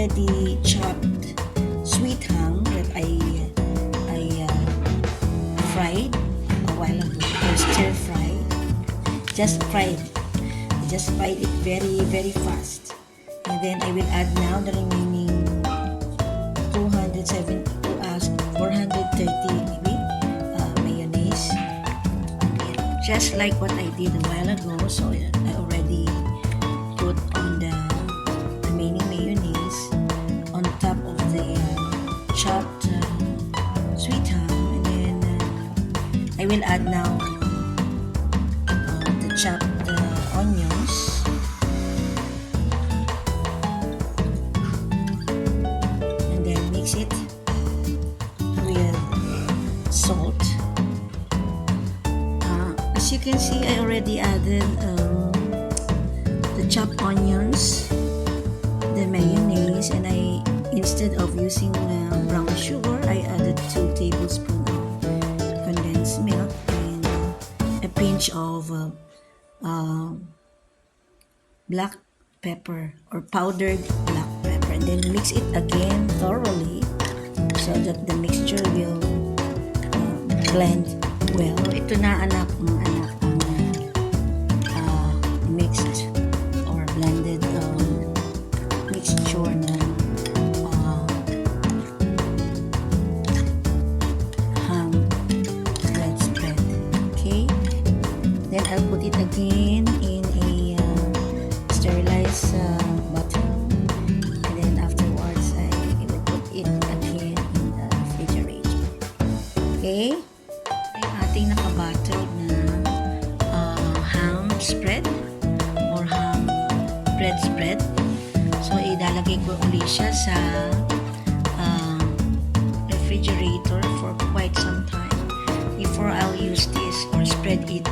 already chopped sweet ham that I fried a while ago, or stir fried. Just fried. I just fried it very fast. And then I will add now the remaining 430 maybe mayonnaise. Just like what I did a while ago, so I already put on the remaining mayonnaise on top of the chopped sweet ham, and then I will add now the chopped onions, and then mix it with salt. As you can see, I already added the chopped onions, the mayonnaise, and instead of using brown sugar, I added 2 tablespoons of condensed milk and a pinch of black pepper or powdered black pepper, and then mix it again thoroughly so that the mixture will blend well. Ito na ang mixed or blended mixture ng ham bread spread. Okay, then I'll put it again in a sterilized bottle, and then afterwards I will put it again in the refrigerator. Okay, yung ating nakabattled na ham spread or ham bread spread. So ilalagay ko ulit siya sa refrigerator for quite some time before I'll use this or spread it